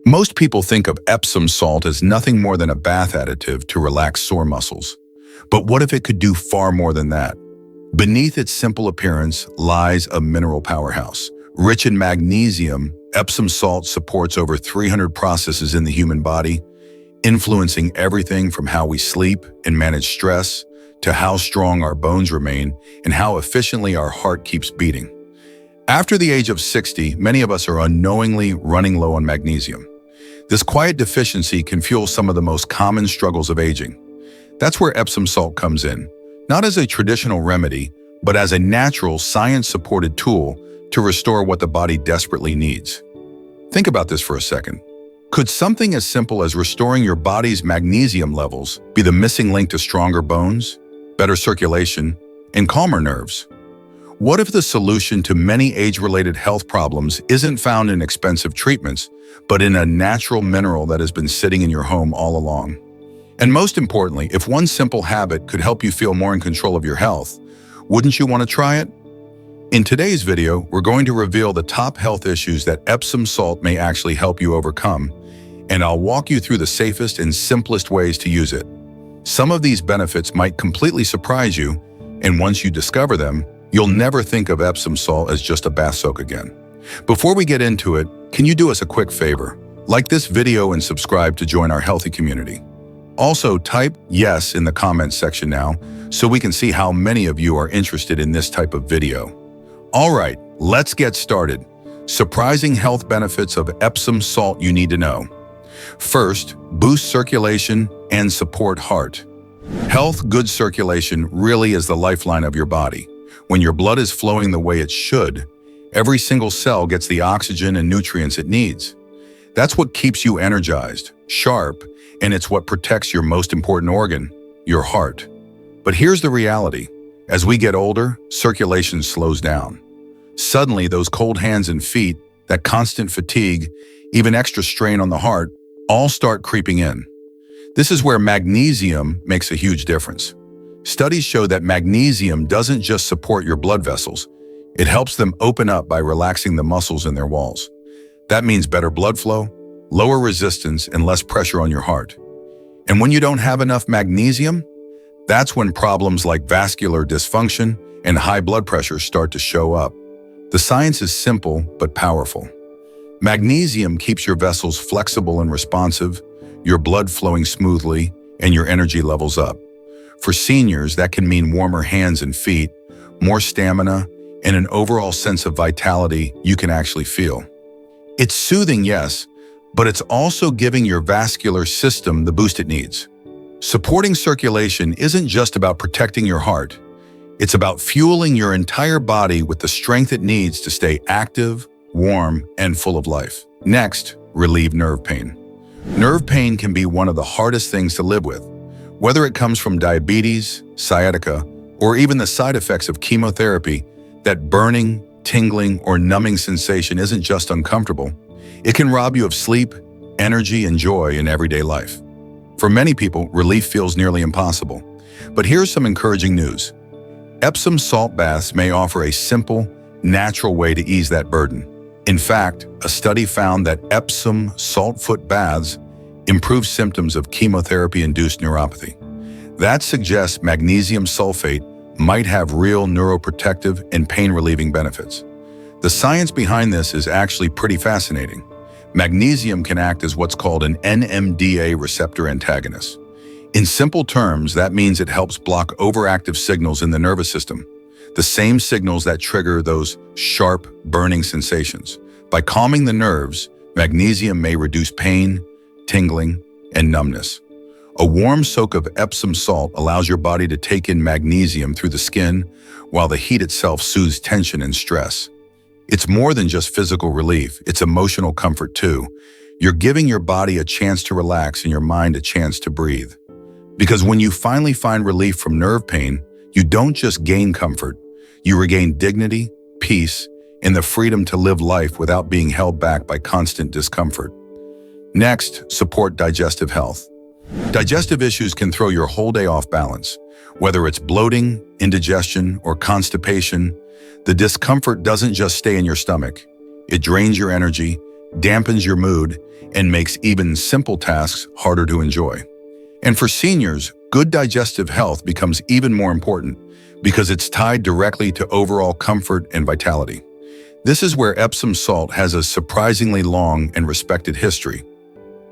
Most people think of Epsom salt as nothing more than a bath additive to relax sore muscles. But what if it could do far more than that? Beneath its simple appearance lies a mineral powerhouse. Rich in magnesium, Epsom salt supports over 300 processes in the human body, influencing everything from how we sleep and manage stress to how strong our bones remain and how efficiently our heart keeps beating. After the age of 60, many of us are unknowingly running low on magnesium. This quiet deficiency can fuel some of the most common struggles of aging. That's where Epsom salt comes in, not as a traditional remedy, but as a natural, science-supported tool to restore what the body desperately needs. Think about this for a second. Could something as simple as restoring your body's magnesium levels be the missing link to stronger bones, better circulation, and calmer nerves? What if the solution to many age-related health problems isn't found in expensive treatments, but in a natural mineral that has been sitting in your home all along? And most importantly, if one simple habit could help you feel more in control of your health, wouldn't you want to try it? In today's video, we're going to reveal the top health issues that Epsom salt may actually help you overcome, and I'll walk you through the safest and simplest ways to use it. Some of these benefits might completely surprise you, and once you discover them, you'll never think of Epsom salt as just a bath soak again. Before we get into it, can you do us a quick favor? Like this video and subscribe to join our healthy community. Also, type yes in the comments section now so we can see how many of you are interested in this type of video. All right, let's get started. Surprising health benefits of Epsom salt you need to know. First, boost circulation and support heart. Good circulation really is the lifeline of your body. When your blood is flowing the way it should, every single cell gets the oxygen and nutrients it needs. That's what keeps you energized, sharp, and it's what protects your most important organ, your heart. But here's the reality. As we get older, circulation slows down. Suddenly, those cold hands and feet, that constant fatigue, even extra strain on the heart, all start creeping in. This is where magnesium makes a huge difference. Studies show that magnesium doesn't just support your blood vessels, it helps them open up by relaxing the muscles in their walls. That means better blood flow, lower resistance, and less pressure on your heart. And when you don't have enough magnesium, that's when problems like vascular dysfunction and high blood pressure start to show up. The science is simple but powerful. Magnesium keeps your vessels flexible and responsive, your blood flowing smoothly, and your energy levels up. For seniors, that can mean warmer hands and feet, more stamina, and an overall sense of vitality you can actually feel. It's soothing, yes, but it's also giving your vascular system the boost it needs. Supporting circulation isn't just about protecting your heart. It's about fueling your entire body with the strength it needs to stay active, warm, and full of life. Next, relieve nerve pain. Nerve pain can be one of the hardest things to live with. Whether it comes from diabetes, sciatica, or even the side effects of chemotherapy, that burning, tingling, or numbing sensation isn't just uncomfortable. It can rob you of sleep, energy, and joy in everyday life. For many people, relief feels nearly impossible. But here's some encouraging news. Epsom salt baths may offer a simple, natural way to ease that burden. In fact, a study found that Epsom salt foot baths improve symptoms of chemotherapy-induced neuropathy. That suggests magnesium sulfate might have real neuroprotective and pain-relieving benefits. The science behind this is actually pretty fascinating. Magnesium can act as what's called an NMDA receptor antagonist. In simple terms, that means it helps block overactive signals in the nervous system, the same signals that trigger those sharp, burning sensations. By calming the nerves, magnesium may reduce pain, tingling, and numbness. A warm soak of Epsom salt allows your body to take in magnesium through the skin, while the heat itself soothes tension and stress. It's more than just physical relief, it's emotional comfort too. You're giving your body a chance to relax and your mind a chance to breathe. Because when you finally find relief from nerve pain, you don't just gain comfort, you regain dignity, peace, and the freedom to live life without being held back by constant discomfort. Next, support digestive health. Digestive issues can throw your whole day off balance. Whether it's bloating, indigestion, or constipation, the discomfort doesn't just stay in your stomach. It drains your energy, dampens your mood, and makes even simple tasks harder to enjoy. And for seniors, good digestive health becomes even more important because it's tied directly to overall comfort and vitality. This is where Epsom salt has a surprisingly long and respected history.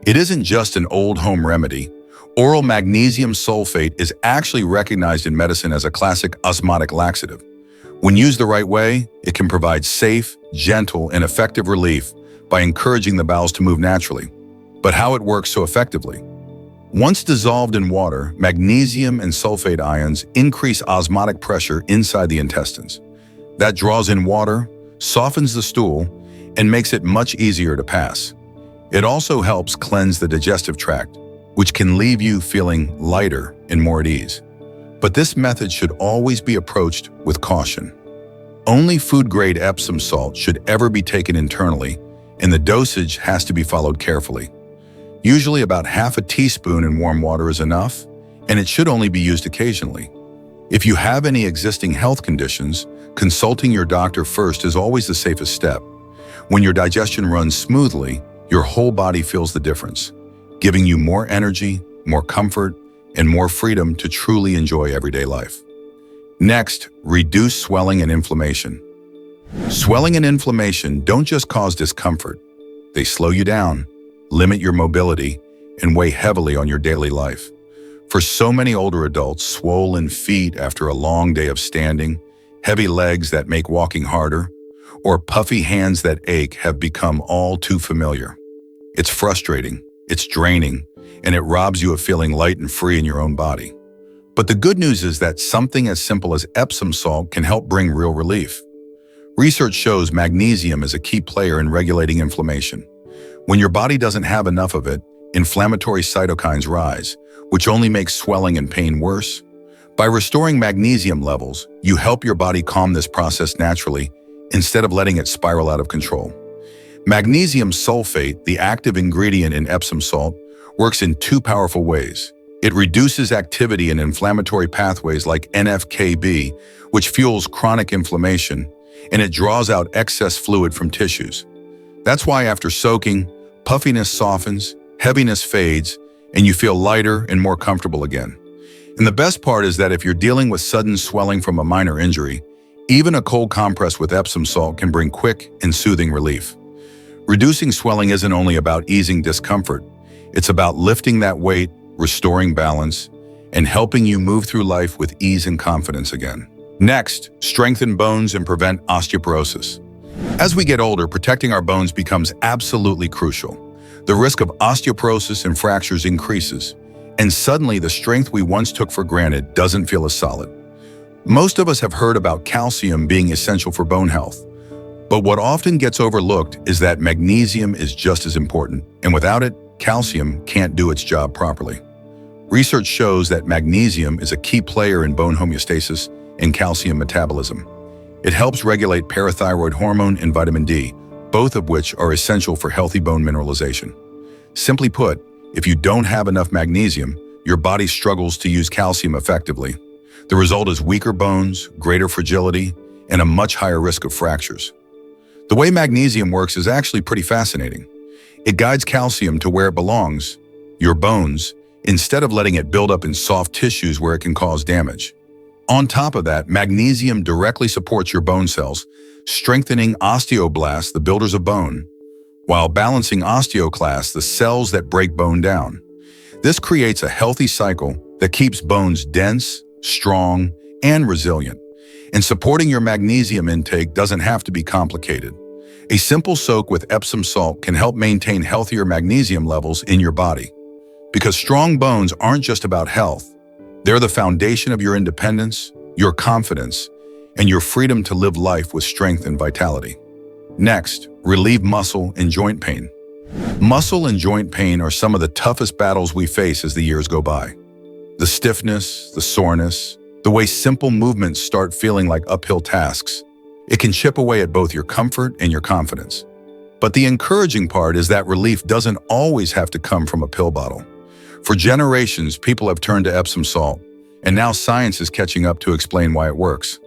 It isn't just an old home remedy. Oral magnesium sulfate is actually recognized in medicine as a classic osmotic laxative. When used the right way, it can provide safe, gentle, and effective relief by encouraging the bowels to move naturally. But how it works so effectively? Once dissolved in water, magnesium and sulfate ions increase osmotic pressure inside the intestines. That draws in water, softens the stool, and makes it much easier to pass. It also helps cleanse the digestive tract, which can leave you feeling lighter and more at ease. But this method should always be approached with caution. Only food-grade Epsom salt should ever be taken internally, and the dosage has to be followed carefully. Usually about half a teaspoon in warm water is enough, and it should only be used occasionally. If you have any existing health conditions, consulting your doctor first is always the safest step. When your digestion runs smoothly, your whole body feels the difference, giving you more energy, more comfort, and more freedom to truly enjoy everyday life. Next, reduce swelling and inflammation. Swelling and inflammation don't just cause discomfort. They slow you down, limit your mobility, and weigh heavily on your daily life. For so many older adults, swollen feet after a long day of standing, heavy legs that make walking harder, or puffy hands that ache have become all too familiar. It's frustrating, it's draining, and it robs you of feeling light and free in your own body. But the good news is that something as simple as Epsom salt can help bring real relief. Research shows magnesium is a key player in regulating inflammation. When your body doesn't have enough of it, inflammatory cytokines rise, which only makes swelling and pain worse. By restoring magnesium levels, you help your body calm this process naturally instead of letting it spiral out of control. Magnesium sulfate, the active ingredient in Epsom salt, works in two powerful ways. It reduces activity in inflammatory pathways like NF-κB, which fuels chronic inflammation, and it draws out excess fluid from tissues. That's why after soaking, puffiness softens, heaviness fades, and you feel lighter and more comfortable again. And the best part is that if you're dealing with sudden swelling from a minor injury, even a cold compress with Epsom salt can bring quick and soothing relief. Reducing swelling isn't only about easing discomfort. It's about lifting that weight, restoring balance, and helping you move through life with ease and confidence again. Next, strengthen bones and prevent osteoporosis. As we get older, protecting our bones becomes absolutely crucial. The risk of osteoporosis and fractures increases, and suddenly the strength we once took for granted doesn't feel as solid. Most of us have heard about calcium being essential for bone health, but what often gets overlooked is that magnesium is just as important, and without it, calcium can't do its job properly. Research shows that magnesium is a key player in bone homeostasis and calcium metabolism. It helps regulate parathyroid hormone and vitamin D, both of which are essential for healthy bone mineralization. Simply put, if you don't have enough magnesium, your body struggles to use calcium effectively. The result is weaker bones, greater fragility, and a much higher risk of fractures. The way magnesium works is actually pretty fascinating. It guides calcium to where it belongs, your bones, instead of letting it build up in soft tissues where it can cause damage. On top of that, magnesium directly supports your bone cells, strengthening osteoblasts, the builders of bone, while balancing osteoclasts, the cells that break bone down. This creates a healthy cycle that keeps bones dense, strong, and resilient. And supporting your magnesium intake doesn't have to be complicated. A simple soak with Epsom salt can help maintain healthier magnesium levels in your body. Because strong bones aren't just about health. They're the foundation of your independence, your confidence, and your freedom to live life with strength and vitality. Next, relieve muscle and joint pain. Muscle and joint pain are some of the toughest battles we face as the years go by. The stiffness, the soreness, the way simple movements start feeling like uphill tasks. It can chip away at both your comfort and your confidence. But the encouraging part is that relief doesn't always have to come from a pill bottle. For generations, people have turned to Epsom salt, and now science is catching up to explain why it works.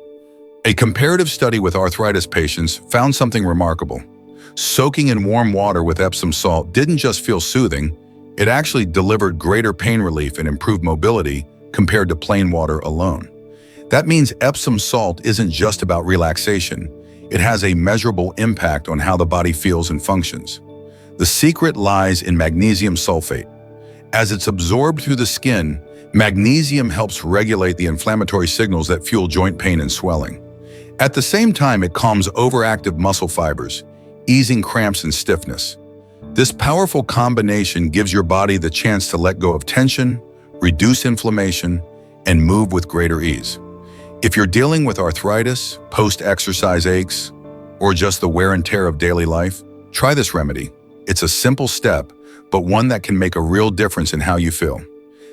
A comparative study with arthritis patients found something remarkable. Soaking in warm water with Epsom salt didn't just feel soothing, it actually delivered greater pain relief and improved mobility compared to plain water alone. That means Epsom salt isn't just about relaxation, it has a measurable impact on how the body feels and functions. The secret lies in magnesium sulfate. As it's absorbed through the skin, magnesium helps regulate the inflammatory signals that fuel joint pain and swelling. At the same time, it calms overactive muscle fibers, easing cramps and stiffness. This powerful combination gives your body the chance to let go of tension, reduce inflammation, and move with greater ease. If you're dealing with arthritis, post-exercise aches, or just the wear and tear of daily life, try this remedy. It's a simple step, but one that can make a real difference in how you feel.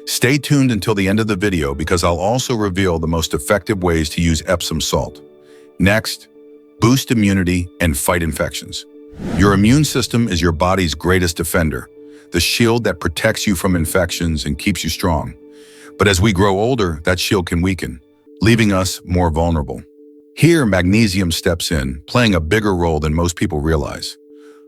Stay tuned until the end of the video because I'll also reveal the most effective ways to use Epsom salt. Next, boost immunity and fight infections. Your immune system is your body's greatest defender, the shield that protects you from infections and keeps you strong. But as we grow older, that shield can weaken, leaving us more vulnerable. Here, magnesium steps in, playing a bigger role than most people realize.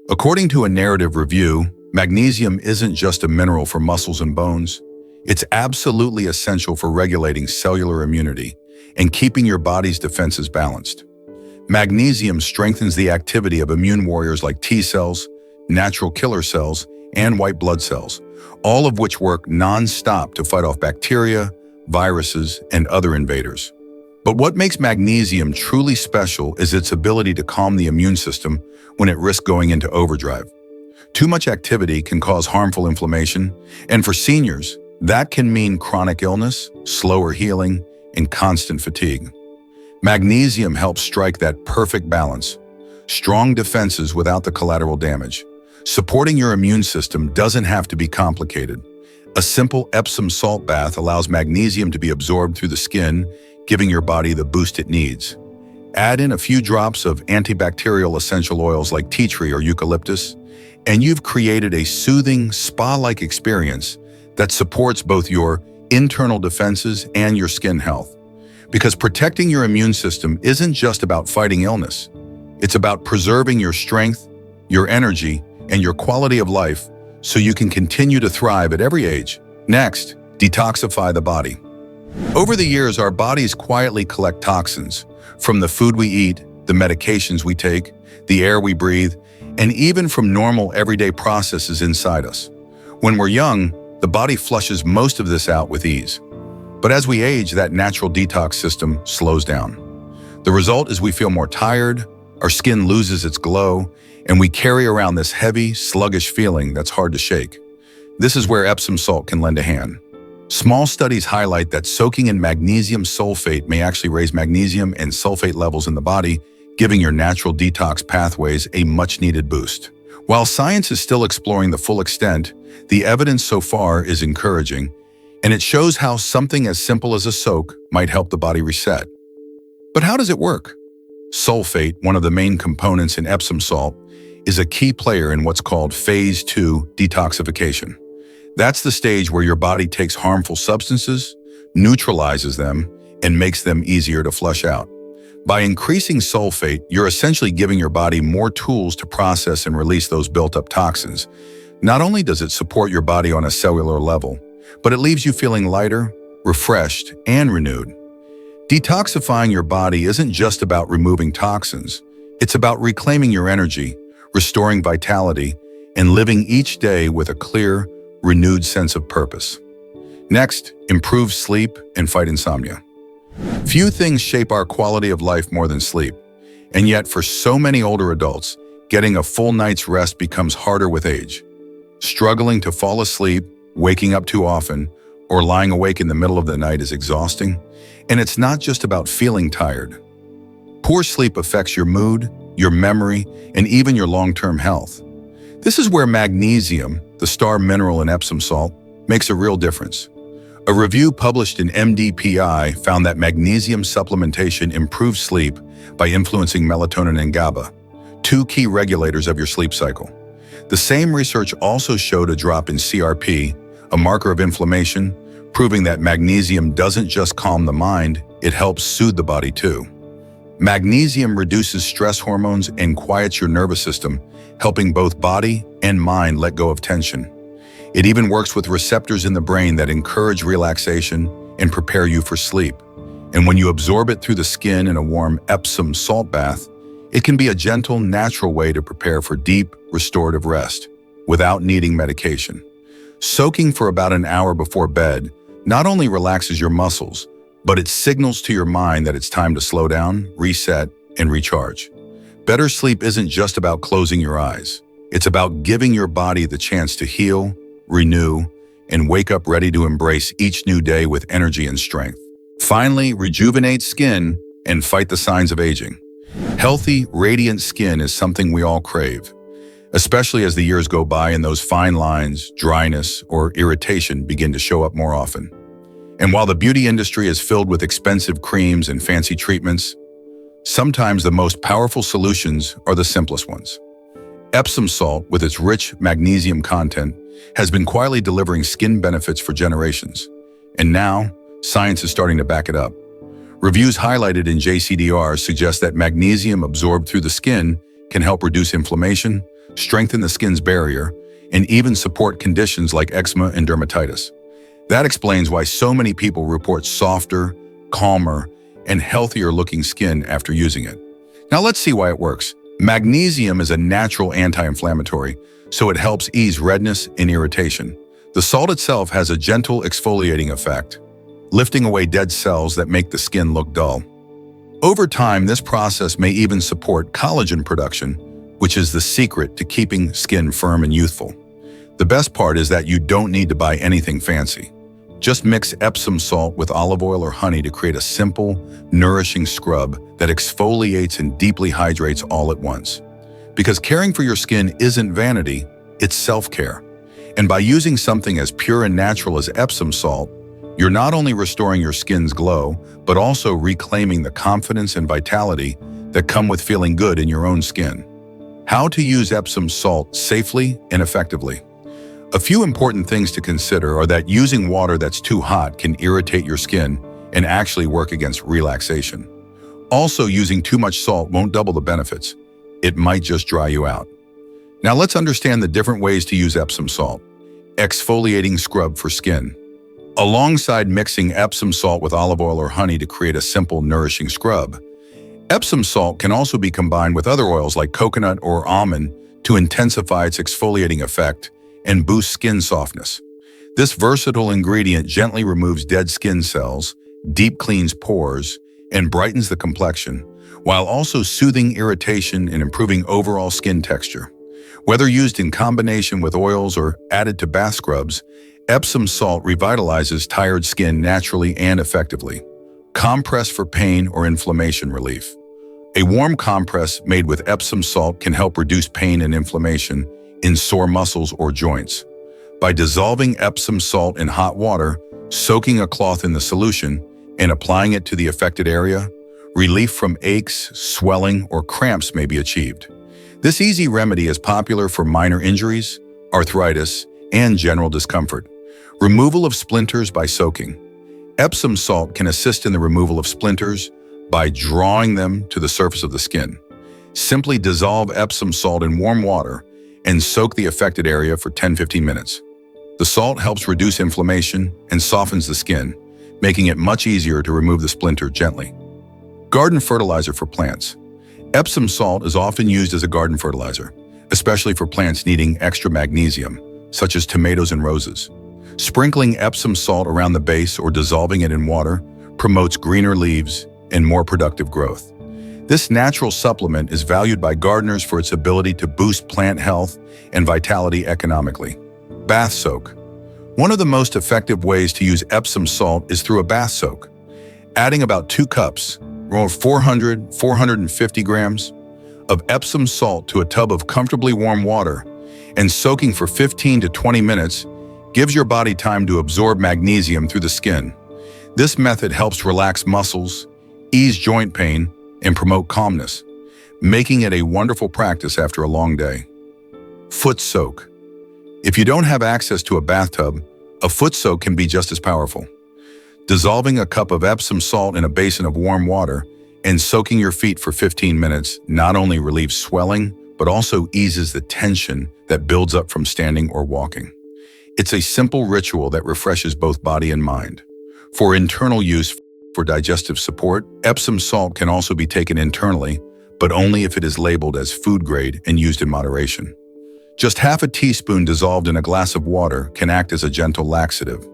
According to a narrative review, magnesium isn't just a mineral for muscles and bones. It's absolutely essential for regulating cellular immunity and keeping your body's defenses balanced. Magnesium strengthens the activity of immune warriors like T cells, natural killer cells, and white blood cells, all of which work non-stop to fight off bacteria, viruses, and other invaders. But what makes magnesium truly special is its ability to calm the immune system when it risks going into overdrive. Too much activity can cause harmful inflammation, and for seniors, that can mean chronic illness, slower healing, and constant fatigue. Magnesium helps strike that perfect balance, strong defenses without the collateral damage. Supporting your immune system doesn't have to be complicated. A simple Epsom salt bath allows magnesium to be absorbed through the skin, giving your body the boost it needs. Add in a few drops of antibacterial essential oils like tea tree or eucalyptus, and you've created a soothing, spa-like experience that supports both your internal defenses and your skin health. Because protecting your immune system isn't just about fighting illness. It's about preserving your strength, your energy, and your quality of life so you can continue to thrive at every age. Next, detoxify the body. Over the years, our bodies quietly collect toxins from the food we eat, the medications we take, the air we breathe, and even from normal everyday processes inside us. When we're young, the body flushes most of this out with ease. But as we age, that natural detox system slows down. The result is we feel more tired, our skin loses its glow, and we carry around this heavy, sluggish feeling that's hard to shake. This is where Epsom salt can lend a hand. Small studies highlight that soaking in magnesium sulfate may actually raise magnesium and sulfate levels in the body, giving your natural detox pathways a much-needed boost. While science is still exploring the full extent, the evidence so far is encouraging, and it shows how something as simple as a soak might help the body reset. But how does it work? Sulfate, one of the main components in Epsom salt, is a key player in what's called Phase 2 detoxification. That's the stage where your body takes harmful substances, neutralizes them, and makes them easier to flush out. By increasing sulfate, you're essentially giving your body more tools to process and release those built-up toxins. Not only does it support your body on a cellular level, but it leaves you feeling lighter, refreshed, and renewed. Detoxifying your body isn't just about removing toxins. It's about reclaiming your energy, restoring vitality, and living each day with a clear, renewed sense of purpose. Next, improve sleep and fight insomnia. Few things shape our quality of life more than sleep, and yet for so many older adults, getting a full night's rest becomes harder with age. Struggling to fall asleep, waking up too often, or lying awake in the middle of the night is exhausting, and it's not just about feeling tired. Poor sleep affects your mood, your memory, and even your long-term health. This is where magnesium, the star mineral in Epsom salt, makes a real difference. A review published in MDPI found that magnesium supplementation improves sleep by influencing melatonin and GABA, two key regulators of your sleep cycle. The same research also showed a drop in CRP, a marker of inflammation, proving that magnesium doesn't just calm the mind, it helps soothe the body too. Magnesium reduces stress hormones and quiets your nervous system, helping both body and mind let go of tension. It even works with receptors in the brain that encourage relaxation and prepare you for sleep. And when you absorb it through the skin in a warm Epsom salt bath, it can be a gentle, natural way to prepare for deep, restorative rest without needing medication. Soaking for about an hour before bed not only relaxes your muscles, but it signals to your mind that it's time to slow down, reset, and recharge. Better sleep isn't just about closing your eyes. It's about giving your body the chance to heal, renew, and wake up ready to embrace each new day with energy and strength. Finally, rejuvenate skin and fight the signs of aging. Healthy, radiant skin is something we all crave, especially as the years go by and those fine lines, dryness, or irritation begin to show up more often. And while the beauty industry is filled with expensive creams and fancy treatments, sometimes the most powerful solutions are the simplest ones. Epsom salt, with its rich magnesium content, has been quietly delivering skin benefits for generations. And now, science is starting to back it up. Reviews highlighted in JCDR suggest that magnesium absorbed through the skin can help reduce inflammation, strengthen the skin's barrier, and even support conditions like eczema and dermatitis. That explains why so many people report softer, calmer, and healthier-looking skin after using it. Now let's see why it works. Magnesium is a natural anti-inflammatory, so it helps ease redness and irritation. The salt itself has a gentle exfoliating effect, lifting away dead cells that make the skin look dull. Over time, this process may even support collagen production, which is the secret to keeping skin firm and youthful. The best part is that you don't need to buy anything fancy. Just mix Epsom salt with olive oil or honey to create a simple, nourishing scrub that exfoliates and deeply hydrates all at once. Because caring for your skin isn't vanity, it's self-care. And by using something as pure and natural as Epsom salt, you're not only restoring your skin's glow, but also reclaiming the confidence and vitality that come with feeling good in your own skin. How to use Epsom salt safely and effectively. A few important things to consider are that using water that's too hot can irritate your skin and actually work against relaxation. Also, using too much salt won't double the benefits. It might just dry you out. Now let's understand the different ways to use Epsom salt. Exfoliating scrub for skin. Alongside mixing Epsom salt with olive oil or honey to create a simple, nourishing scrub, Epsom salt can also be combined with other oils like coconut or almond to intensify its exfoliating effect and boost skin softness. This versatile ingredient gently removes dead skin cells, deep cleans pores, and brightens the complexion, while also soothing irritation and improving overall skin texture. Whether used in combination with oils or added to bath scrubs, Epsom salt revitalizes tired skin naturally and effectively. Compress for pain or inflammation relief. A warm compress made with Epsom salt can help reduce pain and inflammation in sore muscles or joints. By dissolving Epsom salt in hot water, soaking a cloth in the solution, and applying it to the affected area, relief from aches, swelling, or cramps may be achieved. This easy remedy is popular for minor injuries, arthritis, and general discomfort. Removal of splinters by soaking. Epsom salt can assist in the removal of splinters by drawing them to the surface of the skin. Simply dissolve Epsom salt in warm water and soak the affected area for 10-15 minutes. The salt helps reduce inflammation and softens the skin, making it much easier to remove the splinter gently. Garden fertilizer for plants. Epsom salt is often used as a garden fertilizer, especially for plants needing extra magnesium, such as tomatoes and roses. Sprinkling Epsom salt around the base or dissolving it in water promotes greener leaves and more productive growth. This natural supplement is valued by gardeners for its ability to boost plant health and vitality economically. Bath soak. One of the most effective ways to use Epsom salt is through a bath soak. Adding about 2 cups, or 450 grams, of Epsom salt to a tub of comfortably warm water and soaking for 15 to 20 minutes gives your body time to absorb magnesium through the skin. This method helps relax muscles, ease joint pain, and promote calmness, making it a wonderful practice after a long day. Foot soak. If you don't have access to a bathtub, a foot soak can be just as powerful. Dissolving a cup of Epsom salt in a basin of warm water And soaking your feet for 15 minutes not only relieves swelling, but also eases the tension that builds up from standing or walking. It's a simple ritual that refreshes both body and mind. For internal use, for digestive support, Epsom salt can also be taken internally, but only if it is labeled as food grade and used in moderation. Just half a teaspoon dissolved in a glass of water can act as a gentle laxative.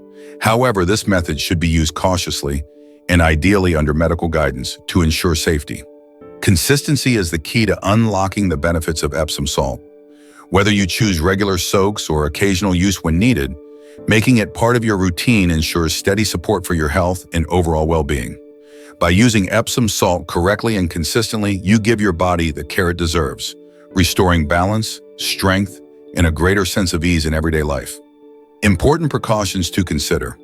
However, this method should be used cautiously and ideally under medical guidance to ensure safety. Consistency is the key to unlocking the benefits of Epsom salt. Whether you choose regular soaks or occasional use when needed, making it part of your routine ensures steady support for your health and overall well-being. By using Epsom salt correctly and consistently, you give your body the care it deserves, restoring balance, strength, and a greater sense of ease in everyday life. Important precautions to consider.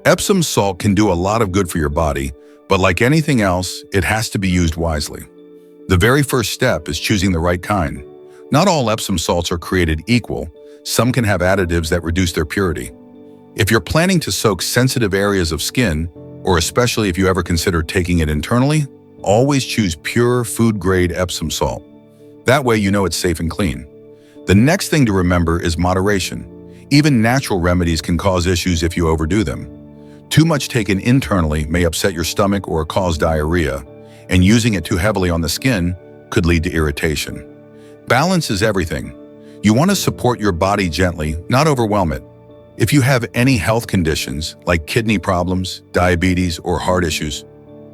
Epsom salt can do a lot of good for your body, but like anything else, it has to be used wisely. The very first step is choosing the right kind. Not all Epsom salts are created equal. Some can have additives that reduce their purity. If you're planning to soak sensitive areas of skin, or especially if you ever consider taking it internally, always choose pure food-grade Epsom salt. That way you know it's safe and clean. The next thing to remember is moderation. Even natural remedies can cause issues if you overdo them. Too much taken internally may upset your stomach or cause diarrhea, and using it too heavily on the skin could lead to irritation. Balance is everything. You want to support your body gently, not overwhelm it. If you have any health conditions like kidney problems, diabetes, or heart issues,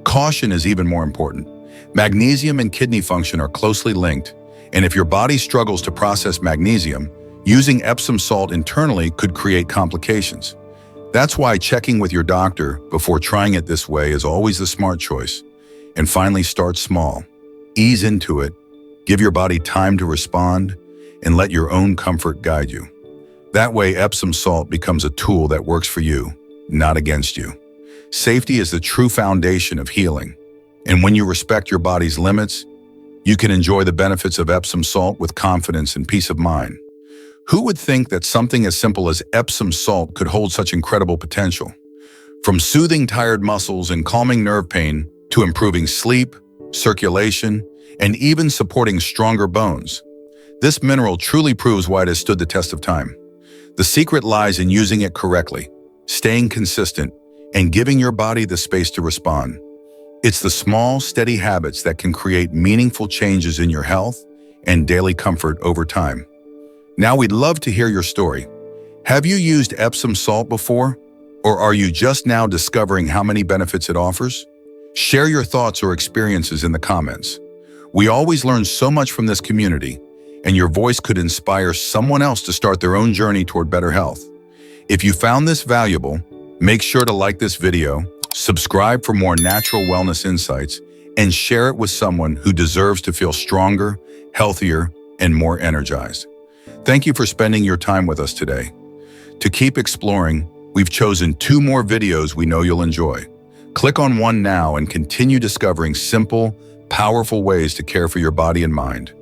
caution is even more important. Magnesium and kidney function are closely linked, and if your body struggles to process magnesium, using Epsom salt internally could create complications. That's why checking with your doctor before trying it this way is always the smart choice. And finally, start small. Ease into it, give your body time to respond, and let your own comfort guide you. That way, Epsom salt becomes a tool that works for you, not against you. Safety is the true foundation of healing. And when you respect your body's limits, you can enjoy the benefits of Epsom salt with confidence and peace of mind. Who would think that something as simple as Epsom salt could hold such incredible potential? From soothing tired muscles and calming nerve pain to improving sleep, circulation, and even supporting stronger bones. This mineral truly proves why it has stood the test of time. The secret lies in using it correctly, staying consistent, and giving your body the space to respond. It's the small, steady habits that can create meaningful changes in your health and daily comfort over time. Now we'd love to hear your story. Have you used Epsom salt before? Or are you just now discovering how many benefits it offers? Share your thoughts or experiences in the comments. We always learn so much from this community, and your voice could inspire someone else to start their own journey toward better health. If you found this valuable, make sure to like this video, subscribe for more natural wellness insights, and share it with someone who deserves to feel stronger, healthier, and more energized. Thank you for spending your time with us today. To keep exploring, we've chosen 2 more videos we know you'll enjoy. Click on one now and continue discovering simple, powerful ways to care for your body and mind.